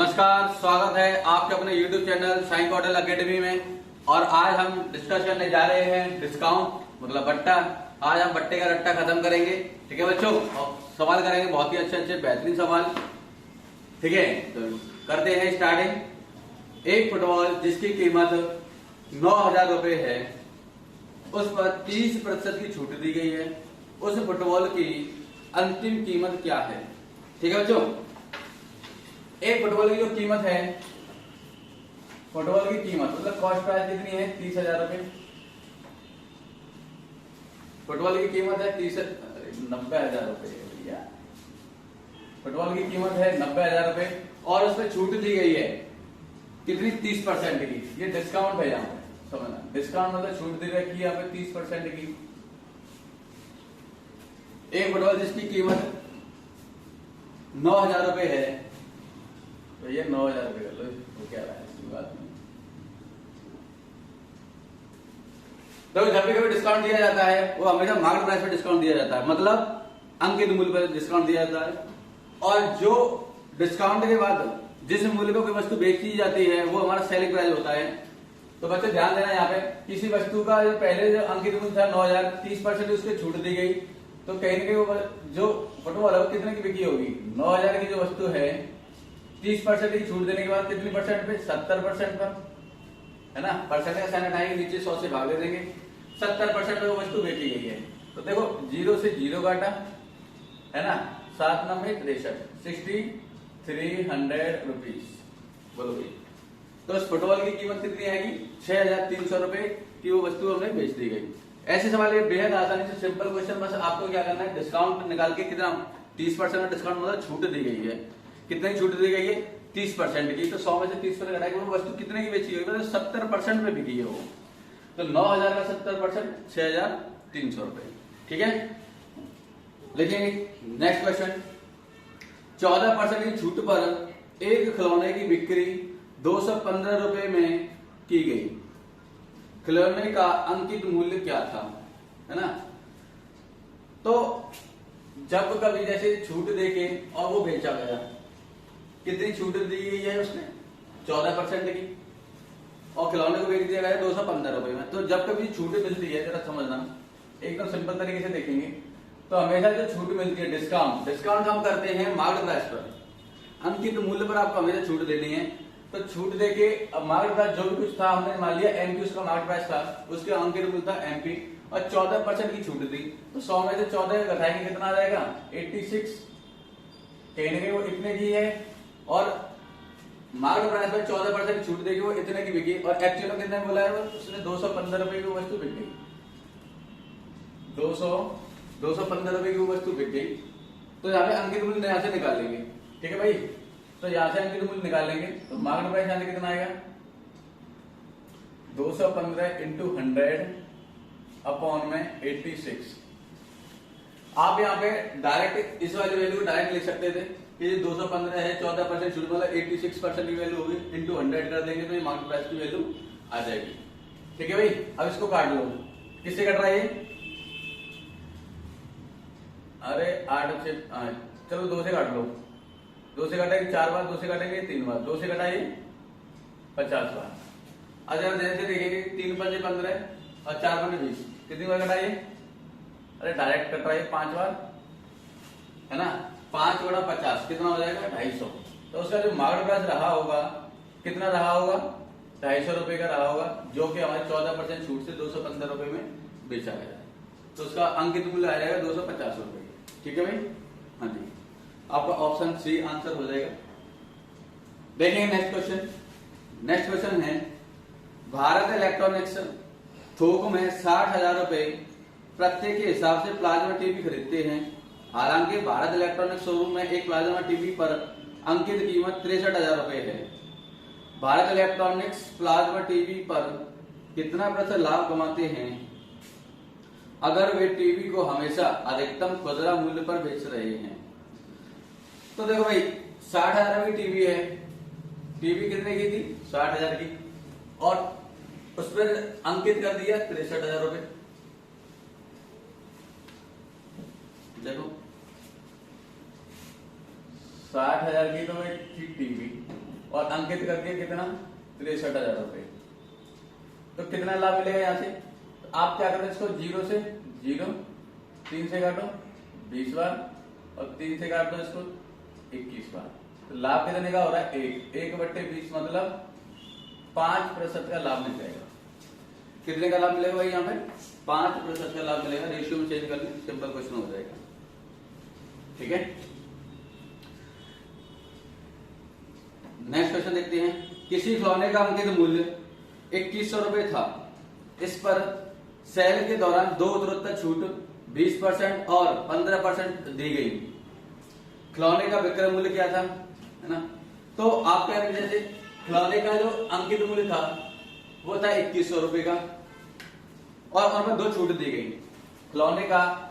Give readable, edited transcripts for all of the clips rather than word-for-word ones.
नमस्कार, स्वागत है आपके अपने YouTube channel science hotel academy में। और आज हम डिस्कस करने जा रहे हैं डिस्काउंट मतलब बट्टा। आज हम बट्टे का रट्टा खत्म करेंगे, ठीक है बच्चों। और सवाल करेंगे बहुत ही अच्छे अच्छे बेहतरीन सवाल, ठीक है। तो करते हैं स्टार्टिंग। एक फुटबॉल जिसकी कीमत 9,000 रुपए है, उस पर 30% की छूट दी गई है। उस फुटबॉल की अंतिम कीमत क्या है? ठीक है बच्चों, एक फुटबॉल की जो कीमत है, फुटबॉल की कीमत मतलब कॉस्ट प्राइस कितनी है? 30,000 रुपए। फुटबॉल की कीमत है 90,000 रुपए भैया। फुटबॉल की कीमत है 90,000 रुपए और उस पर छूट दी गई है कितनी? 30% की। ये डिस्काउंट है, यहाँ पे समझना। डिस्काउंट मतलब छूट दी रखी है यहाँ पे 30% की। एक फुटबॉल जिसकी कीमत 9,000 रुपए है, तो ये 9,000 रुपए कर लो, वो क्या रहा है इसकी बात नहीं। तो जब भी कभी डिस्काउंट दिया जाता है वो हमेशा मार्केट प्राइस पर डिस्काउंट दिया जाता है, मतलब अंकित मूल्य पर डिस्काउंट दिया जाता है। और जो डिस्काउंट के बाद जिस मूल्य पर कोई वस्तु बेची जाती है वो हमारा सेलिंग प्राइस होता है। तो बच्चे ध्यान देना, यहाँ पे किसी वस्तु का जो पहले जो अंकित मूल्य था 9,000, 30% उसकी छूट दी गई, तो कहीं ना कहीं वो जो फुटबॉल है वो कितने की बिकी होगी? 9,000 की जो वस्तु है 30% की छूट देने के बाद कितनी परसेंट पे? 70% पर, है ना। परसेंट का साइन हटाएंगे, नीचे 100 से भाग दे देंगे, 70% पे वो वस्तु बेची गई है। तो देखो 0 से 0 काटा, है ना। 7 9 63, 6,300 रुपीज। बोलो भाई, तो इस फुटबॉल की कीमत कितनी आएगी? 6,300 रुपए की वो वस्तु हमें बेच दी गई। ऐसे सवाल ये बेहद आसानी से सिंपल क्वेश्चन, बस आपको क्या करना है, डिस्काउंट निकाल के कितना 30% का डिस्काउंट मतलब छूट दी गई है। कितने की छूट दी गई है? 30% की। तो 100 में से 30% घटाएंगे, वो वस्तु कितने की बेची गई? मतलब 70% में बिकी है वो। तो 9,000 का 70% 6,300 रुपए, ठीक है। लिखेंगे नेक्स्ट क्वेश्चन। 14% की छूट पर एक खिलौने की बिक्री 215 रुपए में की गई। खिलौने का अंकित मूल्य क्या था, है ना। तो जब कभी जैसे छूट देके और वो बेचा गया, कितनी छूट दी गई है उसने? 14% की, और खिलौने को बेच दिया गया 215 रुपए में। तो जब कभी छूट मिलती है, जरा समझना, एकदम सिंपल तरीके से देखेंगे तो हमेशा जो छूट मिलती है डिस्काउंट हम करते हैं मार्केट प्राइस पर। अंकित मूल्य पर आपको हमेशा छूट देनी है। तो छूट देके अब मार्केट प्राइस जो भी कुछ था, हमने मान लिया एमपी उसका मार्केट प्राइस था, उसके अंकित मूल्य था एमपी, और 14% की छूट दी। तो 100 में से 14 घटाएंगे, कितना आ जाएगा? 86। कहने के वो इतने की है और मार्केट प्राइस पर 14% छूट देगी, वो इतने की बिकी। और एक्चुअल में कितने बोला है वो? उसने 215 रुपए की वस्तु बिक गई। 215 रुपए की वो वस्तु बिक गई। तो यहाँ पे अंकित मूल्य यहाँ से निकाल लेंगे, ठीक है भाई। तो यहाँ से अंकित मूल्य निकाल लेंगे, तो मार्केट प्राइस यहाँ से कितना आएगा? 215 इंटू 100 अपॉन में 86। आप यहाँ पे डायरेक्ट इस वाली वैल्यू को डायरेक्ट लिख सकते थे कि 215 है, 14% छूट मतलब 86% की वैल्यू होगी, इंटू 100 कर देंगे तो ये मार्केट प्राइस की वैल्यू आ जाएगी, ठीक है भाई। अब इसको काट लो, किससे कट रहा है ये? अरे 8 से, चलो 2 से काट लो। 2 से काटेंगे 4 बार, 2 से काटेंगे 3 बार, 2 से कटाइए 50 बार। अगर जैसे देखेंगे 3 पंजे 15 और 4 पंजे 20, कितनी बार कटाइए? अरे डायरेक्ट कट रहा है 5 बार, है ना। 5 गुणा 50 कितना हो जाएगा? 250। तो उसका जो मार्केट प्राइस रहा होगा कितना रहा होगा? 250 रुपए का रहा होगा, जो कि हमारे 14% छूट से 215 रुपए में बेचा गया है। तो उसका अंकित मूल्य आ जाएगा 250 रुपए, ठीक है भाई। हाँ जी, आपका ऑप्शन सी आंसर हो जाएगा। देखेंगे नेक्स्ट क्वेश्चन। नेक्स्ट क्वेश्चन है, भारत इलेक्ट्रॉनिक्स थोक में 60,000 रुपए प्रत्येक के हिसाब से प्लाज्मा टीवी खरीदते हैं। हालांकि भारत इलेक्ट्रॉनिक्स शोरूम में एक प्लाज्मा टीवी पर अंकित कीमत 63,000 रुपए है। भारत इलेक्ट्रॉनिक्स प्लाज्मा टीवी पर कितना प्रतिशत लाभ कमाते हैं अगर वे टीवी को हमेशा अधिकतम खुदरा मूल्य पर बेच रहे हैं? तो देखो भाई, 60,000 की टीवी है, टीवी कितने की थी? 60,000 की, और उस पर अंकित कर दिया 63,000 रुपए। देखो 60,000 की तो एक थी टीवी, और अंकित करके कितना 63,000 रुपए। तो कितना लाभ मिलेगा यहाँ से? तो आप क्या करो, इसको 0 से 0, 3 से काटो 20 बार और 3 से काट दो इसको 21 बार। तो लाभ कितने का हो रहा है? 1/20 मतलब 5% का लाभ मिल जाएगा। कितने का लाभ मिलेगा भाई? यहाँ पे 5% का लाभ मिलेगा। रेशियो में चेंज कर लें, सिंपल क्वेश्चन हो जाएगा। ठीक है, नेक्स्ट क्वेश्चन देखते हैं। किसी खिलौने का अंकित मूल्य 2100 रुपए था। इस पर सेल के दौरान 2 उत्तरोत्तर छूट 20% और 15% दी गई। खिलौने का विक्रय मूल्य क्या था, है ना? तो आप कह रहे जैसे खिलौने का जो अंकित मूल्य था वो था 2100 रुपए का और उनमें 2 छूट दी गई। खिलौने का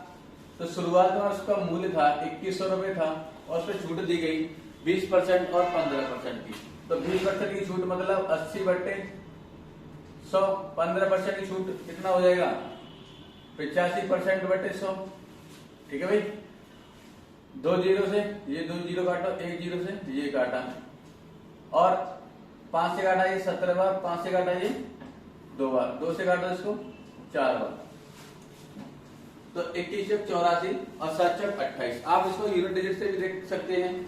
तो शुरुआत में उसका मूल्य था 2100 रुपए था और उसमें छूट दी गई 20% और 15% की। तो 20% की छूट मतलब 80/100, 15% की छूट कितना हो जाएगा? 85%/100। ठीक है भाई, 2 जीरो से ये 2 जीरो काटो, 1 जीरो से ये काटा और 5 से काटा ये 17 बार, 5 से काटा ये 2 बार, 2 से काटो इसको 4 बार। तो 21 × 84 और 7 × 28। आप इसको यूनिट डिजिट से भी देख सकते हैं,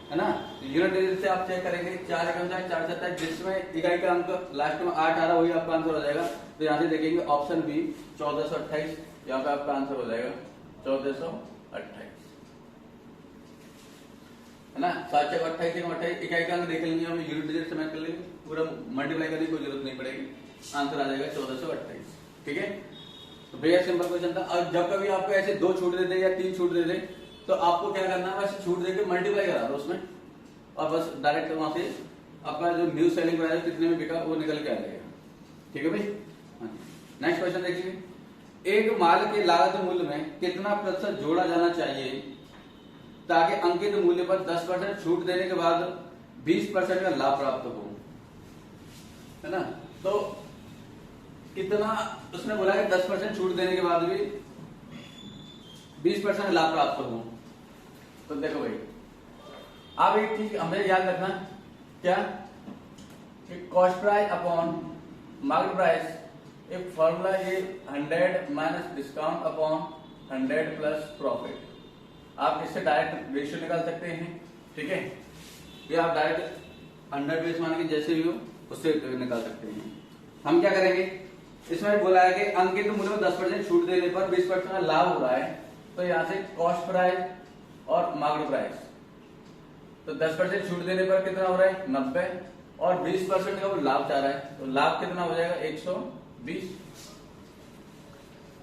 है ना? यूनिट डिजिट से आप चेक करेंगे 4 × 4 = 4, जिसमें इकाई का अंक लास्ट में 8 आ रहा, वही आपका आंसर हो जाएगा। तो यहाँ से देखेंगे ऑप्शन बी 1428, यहाँ पे आपका आंसर हो जाएगा 1428, है ना? 7 × 28 इकाई का अंक देख लेंगे, हम यूनिट डिजिट से मैच कर लेंगे, पूरा मल्टीप्लाई करने की कोई जरूरत नहीं पड़ेगी, आंसर आ जाएगा 1428। ठीक है, तो बेहद सिंपल क्वेश्चन था। और जब कभी आपको ऐसे 2 छूट दे दे या 3 छूट दे दे तो आपको क्या करना है, बस छूट देके मल्टीप्लाई करा दो उसमें और बस डायरेक्ट वहां से आपका जो न्यू सेलिंग प्राइस कितने में बिका वो निकल के आ जाएगा। ठीक है भाई, नेक्स्ट क्वेश्चन देखिए। एक माल के लागत मूल्य में कितना प्रतिशत जोड़ा जाना चाहिए ताकि अंकित मूल्य पर 10% छूट देने के बाद 20% का लाभ प्राप्त हो, है ना? तो कितना उसने बोला है? 10% छूट देने के बाद भी 20% लाभ प्राप्त हो। तो देखो भाई, आप एक चीज हमें याद रखना, क्या कि cost price upon market price एक फॉर्मूला, ये 100 minus discount upon 100 plus profit. आप इससे डायरेक्ट रेशियो निकाल सकते हैं। ठीक है, ये आप डायरेक्ट 100 बेस मान के जैसे भी हो उससे निकाल सकते हैं। हम क्या करेंगे, इसमें बोला है कि अंकित मूल्य में 10% छूट देने पर 20% का लाभ हो रहा है। तो यहाँ से कॉस्ट प्राइस और मार्केट प्राइस, तो 10% छूट देने पर कितना हो रहा है? 90 और 20% का वो लाभ चाह रहा है, तो लाभ कितना हो जाएगा? 120।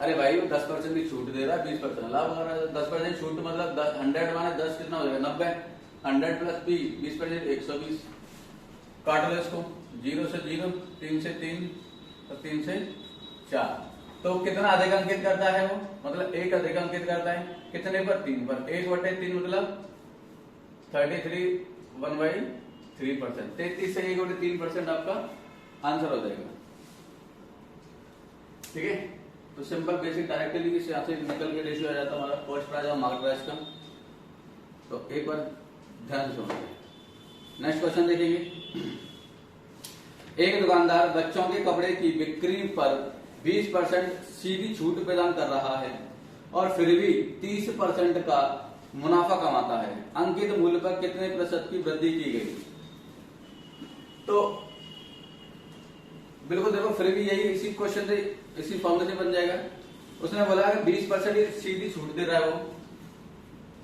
अरे भाई वो 10% की छूट दे रहा है, 20% लाभ हो रहा है। 10% छूट मतलब 100 माने 10 कितना हो जाएगा? 90। 100 प्लस 20% 120। काट लो इसको, 0 से 0, 3 से 3 और 3 से 4। तो कितना अधिक अंकित करता है वो? मतलब 1 अधिक अंकित करता है कितने पर? 3 पर। 1/3 मतलब 33 1/3%। 33 से 1/3% आपका आंसर हो जाएगा। ठीक है, तो सिंपल बेसिक डायरेक्टली से यहाँ से निकल के रेशियो आ जाता है हमारा कॉस्ट प्राइस और मार्केट प्राइस का। तो एक बार ध्यान से सुनो। नेक्स्ट क्वेश्चन देखेंगे। एक दुकानदार बच्चों के कपड़े की बिक्री पर 20% सीधी छूट प्रदान कर रहा है और फिर भी 30% का मुनाफा कमाता है। अंकित मूल्य पर कितने प्रतिशत की वृद्धि की गई? तो बिल्कुल देखो, फिर भी यही इसी क्वेश्चन से इसी फॉर्मूले से बन जाएगा। उसने बोला कि 20% सीधी छूट दे रहा है वो,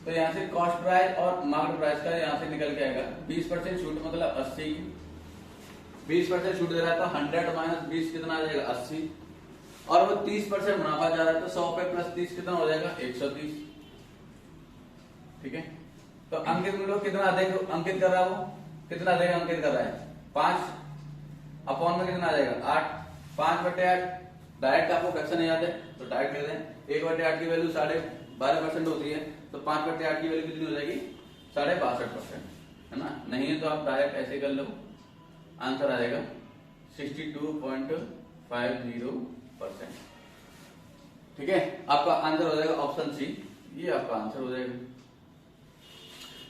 तो यहाँ से कॉस्ट प्राइस और मार्केट प्राइस का यहाँ से निकल के आएगा। 20% छूट मतलब 80, 20% छूट दे रहा है तो 100 माइनस 20 कितना आ जाएगा? 80। और वो 30% मुनाफा जा रहा है तो 100 पे प्लस 30 कितना हो जाएगा? 130। ठीक है, तो अंकित मूल्य कितना अधिक अंकित कर रहा है वो? कितना अधिक अंकित कर रहा है? 5 अपॉन में कितना आ जाएगा? 8। 5/8 डायरेक्ट आपको फ्रैक्शन याद है तो डायरेक्ट ले लें। 1/8 की वैल्यू 12.5% होती है, तो 5/8 की वैल्यू कितनी हो जाएगी? 62.5%, है ना? नहीं है तो आप डायरेक्ट ऐसे कर लो, आंसर आ जाएगा 62.50%। ठीक है, आपका आंसर हो जाएगा ऑप्शन सी, ये आपका आंसर हो जाएगा।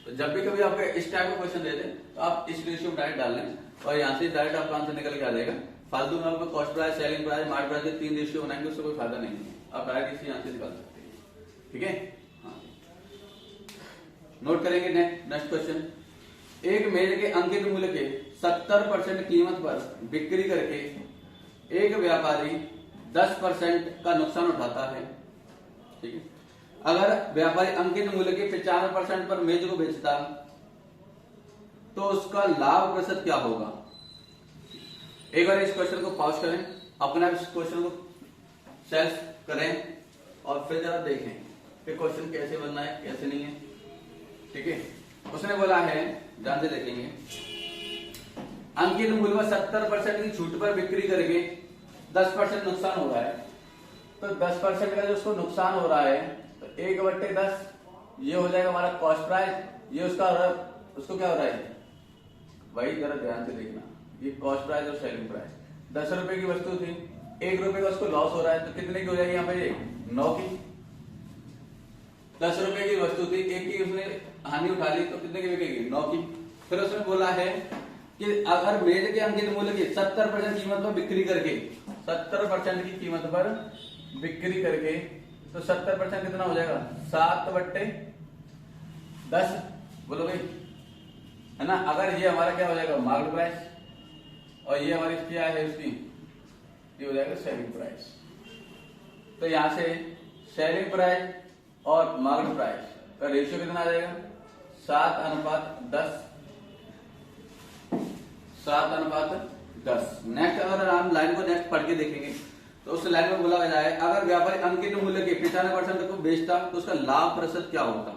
तो जब भी कभी आपके इस टाइप का क्वेश्चन दे दे तो आप इस रेशियो में डायरेक्ट डाल लें और यहाँ से डायरेक्ट आपका आंसर निकल के आ जाएगा। फालतू में आपको cost price, selling price, market price के 3 रेशियो बनाएंगे, उससे कोई फायदा नहीं है। आप डायरेक्ट इसी यहाँ से निकाल सकते हैं। ठीक है, हाँ, नोट करेंगे। नेक्स्ट क्वेश्चन, एक मेज के अंकित मूल्य के 70% कीमत पर बिक्री करके एक व्यापारी 10% का नुकसान उठाता है। ठीक है, अगर व्यापारी अंकित मूल्य के 95% पर मेज को बेचता तो उसका लाभ प्रतिशत क्या होगा। एक बार इस क्वेश्चन को पॉज करें, अपने इस क्वेश्चन को सेल्फ करें और फिर जरा देखें कि क्वेश्चन कैसे बनना है कैसे नहीं है। ठीक है, उसने बोला है, ध्यान से देखेंगे, अंकित मूल्य पर 70% की छूट पर बिक्री करके 10% नुकसान हो रहा है। तो 10% का जो उसको नुकसान हो रहा है तो 1/10 ये हो जाएगा हमारा कॉस्ट प्राइस, ये उसका उसको क्या हो रहा है भाई, जरा ध्यान से देखना, ये कॉस्ट प्राइस और सेलिंग प्राइस। 10 रुपए की वस्तु थी, 1 रुपए का उसको लॉस हो रहा है, तो कितने की हो जाएगी यहाँ पे 9 की। 10 रुपए की वस्तु थी, 1 की उसने हानि उठा ली, तो कितने की बिकेगी 9 की। फिर उसने बोला है कि अगर मेज के अंकित मूल्य की 70% कीमत पर बिक्री करके, 70% की कीमत पर बिक्री करके, तो 70% कितना हो जाएगा 7/10। बोलो भाई, है ना। अगर ये हमारा क्या हो जाएगा मार्केट प्राइस और ये हमारी क्या है उसकी, ये हो जाएगा सेलिंग प्राइस। तो यहां से सेलिंग प्राइस और मार्केट प्राइस का रेशियो कितना आ जाएगा 7/10। 7/10। नेक्स्ट अगर हम लाइन को नेक्स्ट पढ़ के देखेंगे तो उस लाइन में बोला गया है, अगर व्यापारी अंकित मूल्य के 95% को बेचता तो उसका लाभ प्रतिशत क्या होता।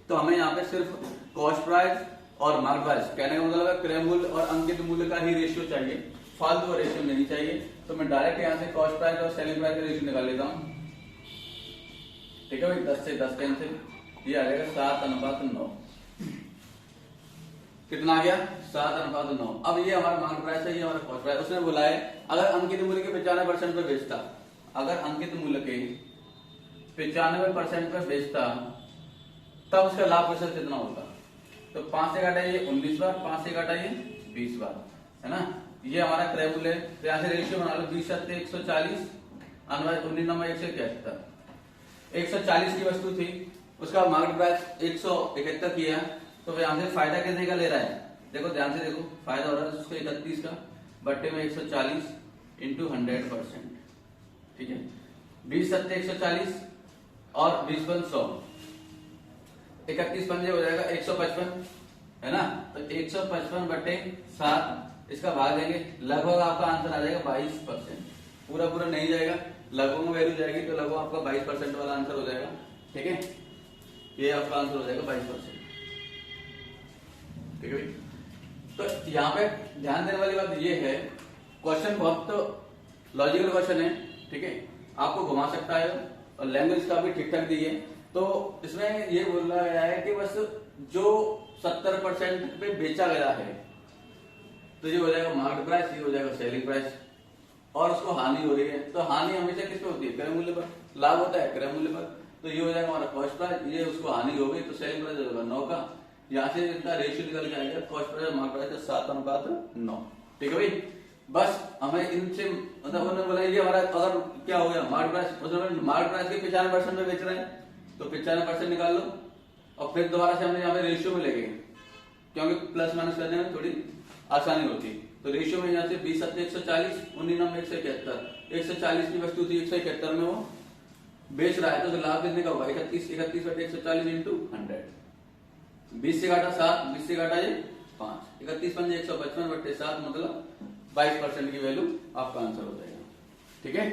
तो हमें यहाँ पे सिर्फ कॉस्ट प्राइस और मार्केट प्राइस, कहने का मतलब है क्रय मूल्य और अंकित मूल्य का ही रेशियो चाहिए, फालतू रेशियो नहीं चाहिए। तो मैं डायरेक्ट यहाँ से कॉस्ट प्राइस और सेलिंग प्राइस का रेशियो निकाल लेता हूँ। ठीक है भाई, 10 से 10 कैंसिल, ये आ जाएगा 7/9। कितना आ गया 7/9। अब ये हमारा मार्केट प्राइस है, ये हमारा कॉस्ट प्राइस। उसने बोला है अगर अंकित मूल्य के 95% पर बेचता, अगर अंकित मूल्य के 95% पर बेचता तब उसका लाभ प्रतिशत कितना होगा। तो 5 से काटाइए 19 बार, 5 से काटाइए 20 बार, है ना। ये हमारा क्रय मूल्य है। तो यहाँ से रेशियो बना लो, 20 × 140, 19 नंबर 171। 140 की वस्तु थी, उसका मार्केट प्राइस 171 किया, तो यहाँ से फायदा कितने का ले रहा है, देखो ध्यान से देखो, फायदा हो रहा है उसको 31 का, बट्टे में 140 × 100%। ठीक है, 20 × 140 और 20 × 100, 31 पंजे हो जाएगा 155, है ना। तो 155/7 इसका भाग देंगे, लगभग आपका आंसर आ जाएगा 22%। पूरा पूरा नहीं जाएगा, लगभग में वैल्यू जाएगी, तो लगभग आपका 22% वाला आंसर हो जाएगा। ठीक है, ये आपका आंसर हो जाएगा 22%। ठीक है भाई, तो यहाँ पे ध्यान देने वाली बात ये है, क्वेश्चन बहुत लॉजिकल क्वेश्चन है। ठीक है, आपको घुमा सकता है और लैंग्वेज का भी ठीक ठाक दी है। तो इसमें ये बोला गया है कि बस जो 70% पे बेचा गया है तो ये हो जाएगा मार्केट प्राइस, ये हो जाएगा सेलिंग प्राइस, और उसको हानि हो रही है, तो हानि हमेशा किस पे होती है, क्रय मूल्य पर। लाभ होता है क्रय मूल्य पर, तो ये हो जाएगा हमारा कॉस्ट प्राइस, ये उसको हानि हो गई तो सेलिंग प्राइस होगा 9 का। यहाँ से इनका रेशियो निकल के आएगा कॉस्ट प्राइस मार्केट प्राइस 7/9। ठीक है भाई, बस हमें इनसे मतलब उन्होंने बोला ये हमारा अगर क्या हो गया मार्केट प्राइस, मार्केट प्राइस के 95% में बेच रहे हैं तो 95% निकाल लो, और फिर दोबारा से हमने यहाँ पे रेशियो में लेंगे, क्योंकि प्लस माइनस करने में थोड़ी आसानी होती है। तो रेशियो में यहाँ से 20 × 140, 19 नंबर 171, 140 की वस्तु थी 171 में वो बेच रहा है, तो लाभ कितने का होगा 31 × 140 × 100। 20 से काटा 7, 20 से काटा ये 5, 31 पंजे 155/7, मतलब 22% की वैल्यू आपका आंसर हो जाएगा। ठीक है,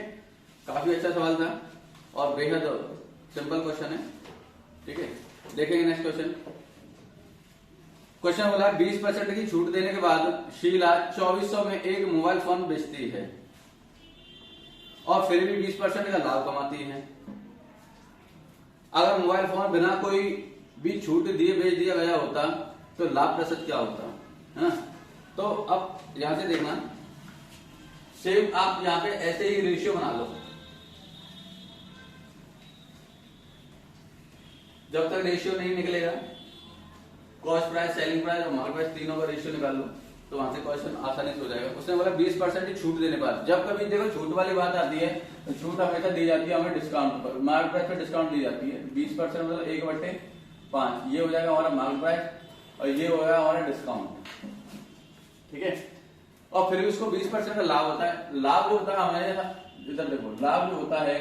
काफी अच्छा सवाल था और बेहद सिंपल क्वेश्चन है। ठीक है, देखेंगे नेक्स्ट क्वेश्चन। क्वेश्चन बोला 20% की छूट देने के बाद शीला 2400 में एक मोबाइल फोन बेचती है और फिर भी 20% का लाभ कमाती है। अगर मोबाइल फोन बिना कोई भी छूट दिए बेच दिया गया होता तो लाभ प्रतिशत क्या होता, है ना। तो अब यहां से देखना, सेम आप यहां पे ऐसे ही रेशियो बना लो, जब तक रेशियो नहीं निकलेगा कॉस्ट प्राइस, सेलिंग प्राइस और मार्केट प्राइस तीनों का रेशियो निकाल लो, तो वहां से क्वेश्चन आसानी से हो जाएगा। उसने बोला 20% की छूट देने पर, जब कभी देखो छूट वाली बात आती है तो छूट हमेशा दी जाती है हमें डिस्काउंट पर, मार्केट प्राइस पर डिस्काउंट दी जाती है। 20% मतलब 1/5, ये हो जाएगा हमारा मार्केट प्राइस और ये हो जाएगा हमारा डिस्काउंट, ठीक है। और फिर भी उसको 20% का लाभ होता है। लाभ जो होता है हमें इधर देखो, लाभ जो होता है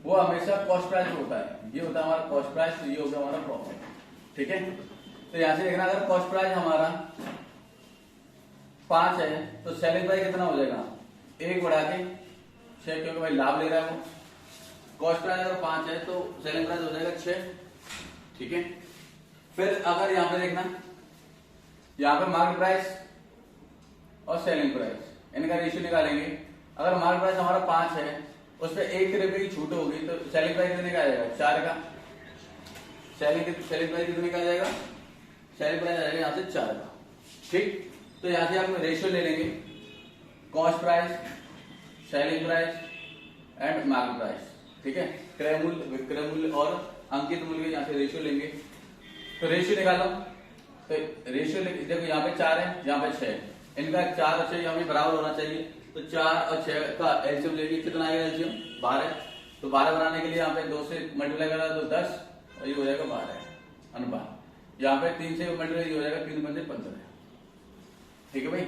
वो हमेशा कॉस्ट प्राइस होता है, ये होता है हमारा कॉस्ट प्राइस, तो ये हो गया हमारा प्रॉफिट, ठीक है। तो यहां से देखना, अगर कॉस्ट प्राइस हमारा 5 है तो सेलिंग प्राइस कितना हो जाएगा, 1 बढ़ा के 6, क्योंकि भाई लाभ ले रहा है वो। कॉस्ट प्राइस अगर 5 है तो सेलिंग प्राइस हो जाएगा 6, ठीक है। फिर अगर यहां पे देखना, यहां पे मार्केट प्राइस और सेलिंग प्राइस इनका रेशियो निकालेंगे। अगर मार्केट प्राइस हमारा 5 है, उस पर 1 रुपए की छूट होगी तो सेलिंग प्राइस कितने का आ जाएगा, 4 का। सेलिंग प्राइस कितने का आ जाएगा, सेलिंग प्राइस आ जाएगा यहाँ से 4 का, ठीक। तो यहाँ से आप रेशियो ले लेंगे, cost price, selling price and market price, ठीक है। क्रय मूल्य, विक्रय मूल्य और अंकित मूल्य यहाँ से रेशियो लेंगे। तो रेशियो निकालो, तो रेशियो देखो यहाँ पे 4 है, यहाँ पे 6, इनका 4 और 6 हमें बराबर होना चाहिए। तो 4 और 6 का एलसीएम लेंगे, कितना आएगा एलसीएम, 12। तो 12 बनाने के लिए यहाँ पे 2 से मल्टीप्लाई करा तो 10 और ये हो जाएगा 12 अनुपात। यहाँ पे 3 से मल्टीप्लाई हो जाएगा, 3 पंजे 15, ठीक है भाई।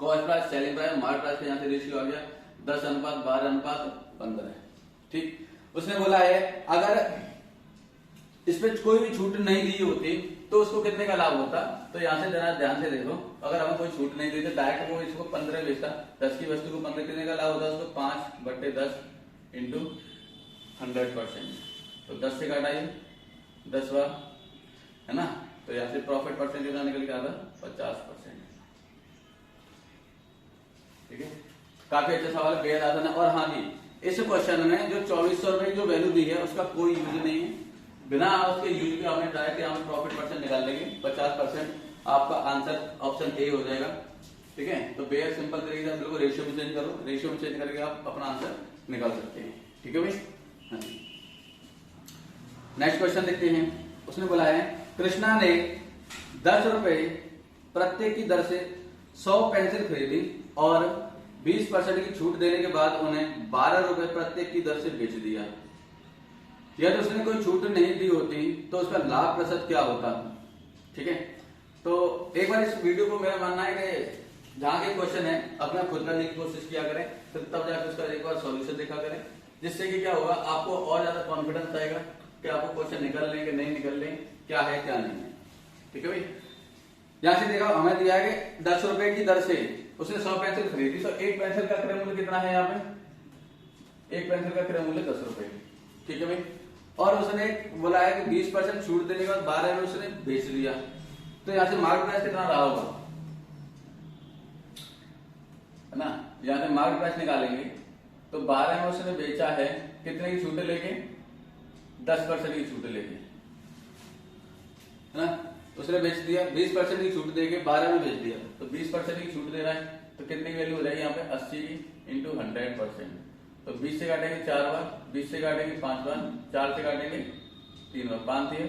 Cost price, selling price, market price का यहाँ से रेशियो आ गया 10:12:15, ठीक। उसने बोला है अगर इस पे कोई भी छूट नहीं दी होती तो उसको कितने का लाभ होता। तो यहाँ से जरा ध्यान से देखो, अगर हमें कोई छूट नहीं दी तो डायरेक्ट वो इसको 15 बेचता, 10 की वस्तु को 15, कितने का लाभ होता है उसको, 5/10 इंटू 100%। तो 10 से काटाइए 10 बार, है ना। तो यहाँ से प्रॉफिट परसेंट कितना निकल के आता, 50%, ठीक है। काफी अच्छा सवाल है, बेहद आसान है। और हाँ जी, इस क्वेश्चन में जो 2400 रुपए की जो वैल्यू दी है उसका कोई यूज नहीं है, बिना उसके यूज के हमें डायरेक्ट यहाँ प्रॉफिट परसेंट निकाल लेंगे, 50%। आपका आंसर ऑप्शन ए हो जाएगा, ठीक है। तो बेहद सिंपल तरीके से बिल्कुल रेशियो में चेंज करो, रेशियो में चेंज करके आप अपना आंसर निकाल सकते हैं, ठीक है भाई। हाँ जी, नेक्स्ट क्वेश्चन देखते हैं। उसने बोला है कृष्णा ने 10 रुपए प्रत्येक की दर से 100 पेंसिल खरीदी और 20% की छूट देने के बाद उन्हें 12 रुपए प्रत्येक की दर से बेच दिया। यदि उसने कोई छूट नहीं दी होती तो उसका लाभ प्रतिशत क्या होता, ठीक है। तो एक बार इस वीडियो को मेरा मानना है कि जहां के क्वेश्चन है अपना खुद करने की कोशिश किया करें, फिर तब जाकर उसका एक बार सॉल्यूशन देखा करें, जिससे कि क्या होगा, आपको और ज्यादा कॉन्फिडेंस आएगा कि आपको क्वेश्चन निकल लें कि नहीं निकल लें, क्या है क्या नहीं है, ठीक है भाई। यहां से देखा हमें दिया है कि 10 रुपए की दर से उसने 100 पेंसिल खरीदी, तो एक पेंसिल का क्रय मूल्य कितना है, यहाँ पे एक पेंसिल का क्रय मूल्य 10 रुपए, ठीक है भाई। और उसने बोला है कि 20% छूट देने के बाद 12 में उसने बेच दिया, तो यहाँ से मार्केट प्राइस कितना रहा होगा, है ना। यहाँ से मार्केट प्राइस निकालेंगे तो 12 में उसने बेचा है, कितने की छूटे लेके, 10% की छूटे लेके, है ना। उसने बेच दिया, 20% की छूट देके 12 में बेच दिया, तो 20% की छूट दे रहा है, तो कितनी वैल्यू हो जाएगी यहाँ पे, 80 इंटू 100%। तो 20 से काटेंगे 4 बार, 20 से काटेंगे 5 बार, 4 से काटेंगे 3 बार, 5 3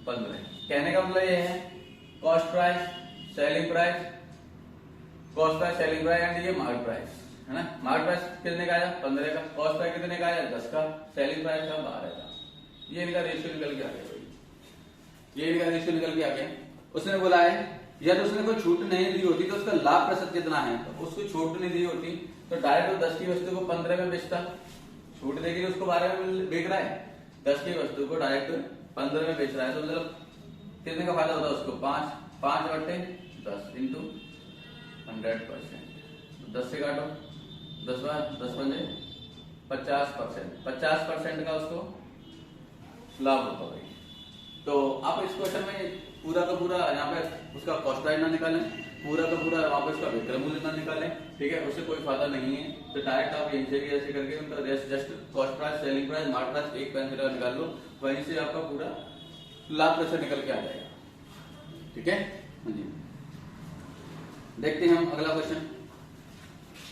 15। कहने का मतलब ये है cost price, selling price, cost price, selling price and ये मार्केट प्राइस, है ना। मार्केट प्राइस कितने का आया, 15 का, कॉस्ट प्राइस कितने का आया, 10 का, सेलिंग प्राइस का 12 का। ये इनका रेशियो निकल के आ गया भाई, ये इनका रेशियो निकल के आ गया। उसने बोला है यदि उसने कोई छूट नहीं दी होती तो उसका लाभ प्रतिशत कितना है, तो उसको छूट नहीं दी होती तो डायरेक्ट वो 10 की वस्तु को 15 में बेचता, छूट देगी उसको 12 में बेच रहा है, 10 की वस्तु को डायरेक्ट 15 में बेच रहा है, तो मतलब कितने का फायदा होता है उसको, 5/10 इंटू 100%। 10 से काटो 10 बार, 10 पंजे 50%, 50% का उसको लाभ होता है। तो आप इस क्वेश्चन में पूरा का पूरा यहाँ पे उसका कॉस्ट प्राइस ना निकालें, पूरा का पूरा वहां पे उसका विक्रय मूल्य ना निकालें, ठीक है, उससे कोई फायदा नहीं है। तो डायरेक्ट आप यहीं से भी ऐसे करके उनका just cost price, selling price, market price एक पेंसिल का निकाल लो, वहीं से आपका पूरा लाभ कैसे निकल के आ जाएगा, ठीक है। जी देखते हैं हम अगला क्वेश्चन।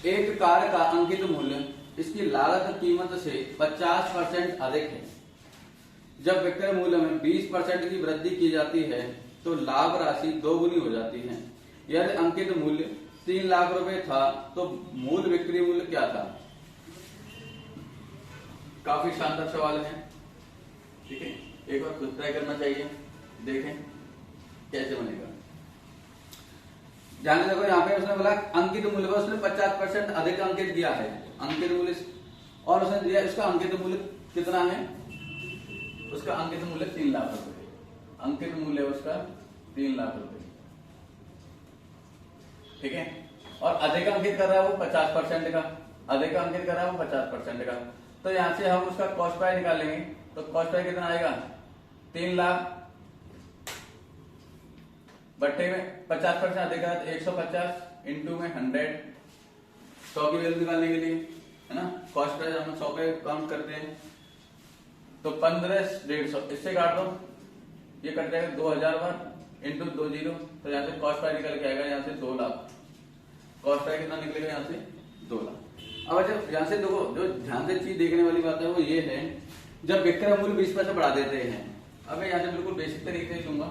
एक कार का अंकित मूल्य इसकी लागत कीमत से 50% अधिक है, जब विक्रय मूल्य में 20% की वृद्धि की जाती है तो लाभ राशि दोगुनी हो जाती है। यदि अंकित मूल्य 3 लाख रुपए था तो मूल बिक्री मूल्य क्या था? काफी शानदार सवाल है, ठीक है। एक बार खुद ट्राई करना चाहिए, देखें कैसे बनेगा। ध्यान से देखो, यहाँ पे उसने बोला अंकित मूल्य पर उसने 50% अधिक अंकित दिया है, अंकित मूल्य, और उसने दिया उसका अंकित मूल्य कितना है? उसका अंकित मूल्य 3 लाख रुपए, अंकित मूल्य उसका 3 लाख रुपए, ठीक है। और अधिक अंकित कर रहा है वो 50% का, अधिक अंकित कर रहा है वो 50% का। तो यहां से हम उसका कॉस्ट प्राइस निकालेंगे, तो कॉस्ट प्राइस कितना आएगा? 3 लाख बट्टे में 50% अधिक है 150 इंटू में 100, 100 की वैल्यू निकालने के लिए, है ना। कॉस्ट प्राइस हम 100 पे काउंट करते हैं, तो 15,150 इससे काट दो, ये कट जाएगा 2000 बार इंटू 20, तो यहाँ से कॉस्ट प्राइस निकल के आएगा यहाँ से 2 लाख। कॉस्ट प्राइस कितना निकलेगा यहाँ से? 2 लाख। अब जब यहाँ से देखो, जो ध्यान से चीज देखने वाली बात है वो ये है, जब विक्रय मूल्य 20% बढ़ा देते हैं। अब मैं यहाँ से बिल्कुल बेसिक तरीके से लूंगा,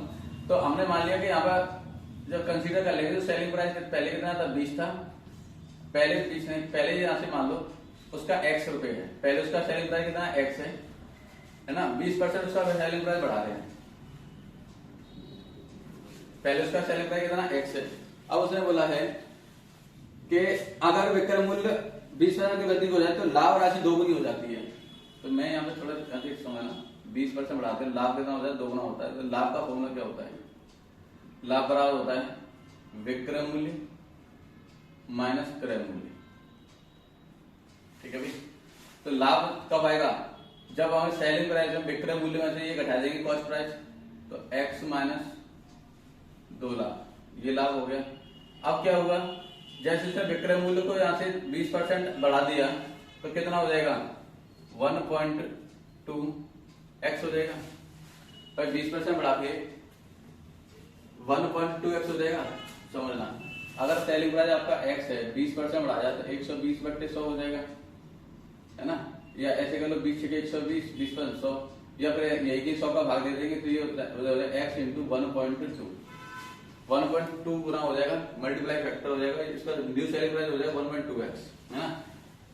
तो हमने मान लिया कि यहाँ पर जब कंसीडर कर लेंगे तो सेलिंग प्राइस पहले कितना था? 20 था, पहले 20 नहीं, पहले यहाँ से मान लो उसका X रुपए है, पहले उसका सेलिंग प्राइस कितना X है ना। 20% उसका सेलिंग प्राइस बढ़ा रहे हैं, पहले उसका सेलिंग प्राइस कितना X है। अब उसने बोला है कि अगर विक्रय मूल्य 20% की वृद्धि हो जाए तो लाभ राशि दोगुनी हो जाती है। तो मैं यहाँ पे थोड़ा ना, 20% बढ़ाते हैं, लाभ कितना होता है? दोगुना होता है। तो लाभ का फॉर्मूला क्या होता है? लाभ बराबर होता है विक्रय मूल्य माइनस क्रय मूल्य, ठीक है भाई। तो लाभ कब आएगा? जब हमें सेलिंग प्राइस में विक्रय मूल्य में से ये घटा देंगे कॉस्ट प्राइस, तो X माइनस 2 लाख, ये लाभ हो गया। अब क्या होगा? जैसे उसने विक्रय मूल्य को यहाँ से 20% बढ़ा दिया तो कितना हो जाएगा? 1.2x हो जाएगा। भाई 20% बढ़ा के 1.2x हो जाएगा, समझना। अगर सेलिंग प्राइस आपका x है, 20% बढ़ा जाए तो 120/100 हो जाएगा, है ना। या ऐसे कर लो 20 से 120, 20/100, या फिर यही की 100 का भाग दे देंगे तो ये हो जाएगा x इंटू 1.2, 1.2 गुना हो जाएगा, मल्टीप्लाई फैक्टर हो जाएगा, इसका न्यू सेलिंग प्राइस हो जाएगा 1.2x, है ना।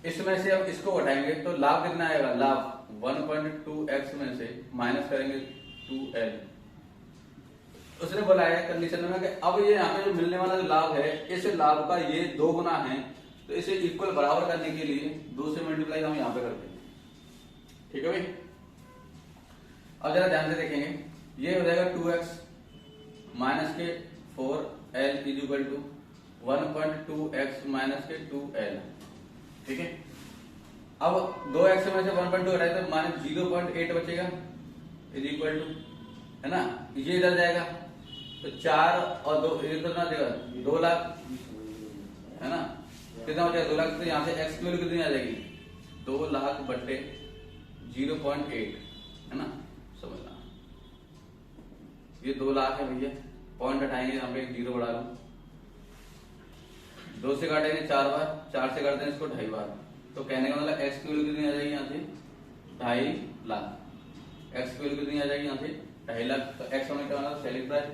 इसमें से अब इसको घटाएंगे तो लाभ कितना आएगा? लाभ 1.2x में से माइनस करेंगे 2l। उसने बोला है कंडीशन में कि अब ये यहाँ पे जो मिलने वाला जो लाभ है, इस लाभ का ये 2 गुना है, तो इसे इक्वल बराबर करने के लिए 2 से मल्टीप्लाई हम यहाँ पे करते हैं, ठीक है भाई। अब जरा ध्यान से देखेंगे, ये हो जाएगा 2x माइनस के 4l is equal to 1.2x minus के 2l, ठीक है। अब 2x में से 1.2 हटाए तो माइनस 0.8 बचेगा इज इक्वल टू, है ना। ये इधर जाएगा तो 4 और 2 इधर ना देगा 2 लाख, है ना। कितना हो जाएगा? 2 लाख। तो यहाँ से x की वैल्यू कितनी आ जाएगी? 2 लाख बट्टे 0.8, है ना, समझना। ये 2 लाख है भैया, पॉइंट हटाएंगे, यहाँ पे 0 बढ़ा लो, 2 से काटेंगे 4 बार, 4 से काटते हैं इसको 2.5 बार, तो कहने का मतलब x की वैल्यू कितनी आ जाएगी? यहाँ से 2.5 लाख, x की वैल्यू कितनी आ जाएगी? यहाँ से 2.5 लाख। तो x होने का मतलब सेलिंग प्राइस,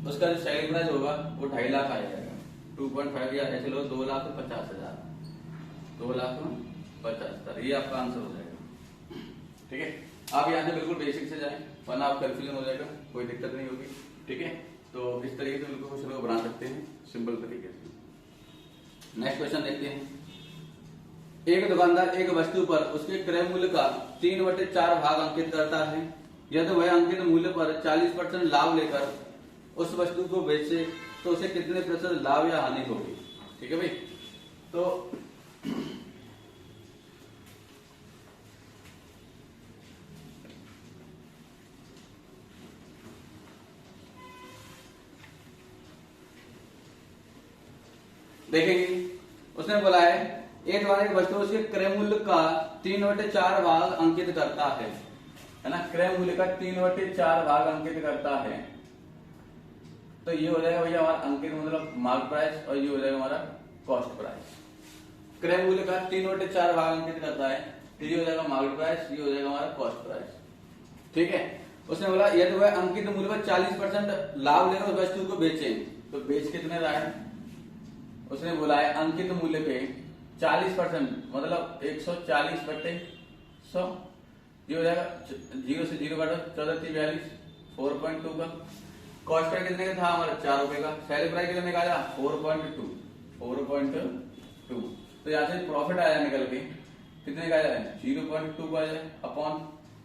उसका जो सेलिंग प्राइस होगा वो 2.5 लाख आ जाएगा, 2.5 या ऐसे लो 2,50,000, 2,50,000, ये आपका आंसर हो जाएगा, ठीक है। आप यहाँ से बिल्कुल बेसिक से जाएं, वरना आप कंफ्यूजन हो जाएगा, कोई दिक्कत नहीं होगी, ठीक है। तो इस तरीके से बिल्कुल क्वेश्चन को बना सकते हैं सिंपल तरीके से। नेक्स्ट क्वेश्चन देखते हैं। एक दुकानदार एक वस्तु पर उसके क्रय मूल्य का 3/4 भाग अंकित करता है। यदि वह अंकित मूल्य पर 40% लाभ लेकर उस वस्तु को बेचे तो उसे कितने प्रतिशत लाभ या हानि होगी, ठीक है भाई। तो देखेंगे, उसने बोला है एक बार एक वस्तु उसके क्रय मूल्य का 3/4 भाग अंकित करता है ना। क्रय मूल्य का 3/4 भाग अंकित करता है, तो ये हो जाएगा भैया हमारा अंकित मतलब मार्क प्राइस, और ये हो जाएगा हमारा कॉस्ट प्राइस। क्रय मूल्य का 3/4 भाग अंकित करता है, तो ये हो जाएगा मार्क प्राइस, ये हो जाएगा हमारा कॉस्ट प्राइस, ठीक है। उसने बोला यदि वह अंकित मूल्य पर 40% लाभ लेकर उस वस्तु को बेचें तो बेच कितने रहा है। उसने बोला है अंकित मूल्य पे 40% मतलब 140 बट्टे 100 ये हो जाएगा 0 से 0 काटो 1442 4.2 का। कॉस्ट प्राइस कितने का था हमारा 4 रुपए का। सेल प्राइस कितने का आया 4.2 तो यहाँ से प्रॉफिट आया निकल के कितने का आया 0.2 का आया अपॉन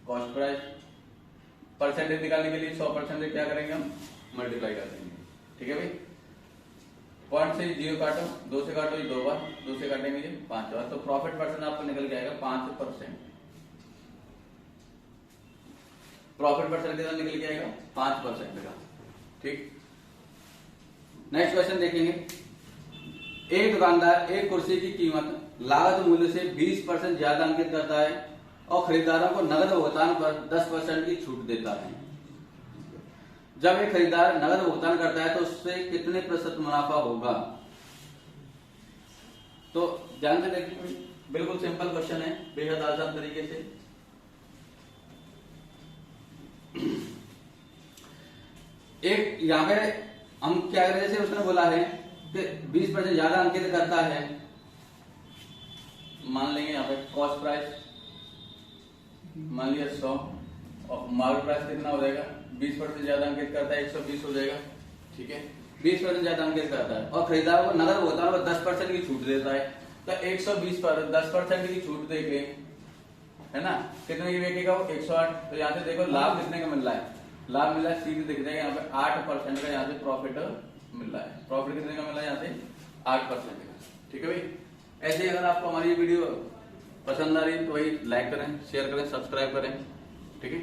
कॉस्ट प्राइस। परसेंटेज निकालने के लिए 100% क्या करेंगे हम मल्टीप्लाई कर देंगे। ठीक है भाई, पॉइंट से 0 काटो 2 से काटो ये 2 बार 2 से काटेंगे ये 5 बार तो प्रॉफिट परसेंट आपको निकल के आएगा 5%। प्रॉफिट परसेंट कितना निकल के आएगा 5% का। ठीक, नेक्स्ट क्वेश्चन देखेंगे। एक दुकानदार एक कुर्सी की कीमत लागत मूल्य से 20% ज्यादा अंकित करता है और खरीदारों को नगद भुगतान पर 10% की छूट देता है। जब एक खरीदार नगद भुगतान करता है तो उससे कितने प्रतिशत मुनाफा होगा। तो ध्यान से देखिए, बिल्कुल सिंपल क्वेश्चन है, बेहद आसान तरीके से। एक यहाँ पे हम क्या करें, जैसे उसने बोला है कि 20% ज्यादा अंकित करता है, मान लेंगे यहाँ पे कॉस्ट प्राइस मान लिया 100 और मार्केट प्राइस कितना हो जाएगा 20% ज्यादा अंकित करता है 120 हो जाएगा। ठीक है, 20% ज्यादा अंकित करता है और खरीदार को नगद भुगतान पर 10% की छूट देता है। तो 120 पर 10% की छूट देके है ना कितने की बेचेगा वो 108। तो यहाँ से देखो लाभ कितने का मिल रहा है, लाभ मिल रहा है सीधे दिख जाएगा यहाँ पे 8% का यहाँ से प्रॉफिट मिल रहा है। प्रॉफिट कितने का मिल रहा है यहाँ से 8% का। ठीक है भाई, ऐसे ही अगर आपको हमारी वीडियो पसंद आ रही है तो वही लाइक करें, शेयर करें, सब्सक्राइब करें। ठीक है,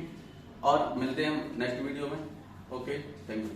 और मिलते हैं हम नेक्स्ट वीडियो में। Okay, thank you.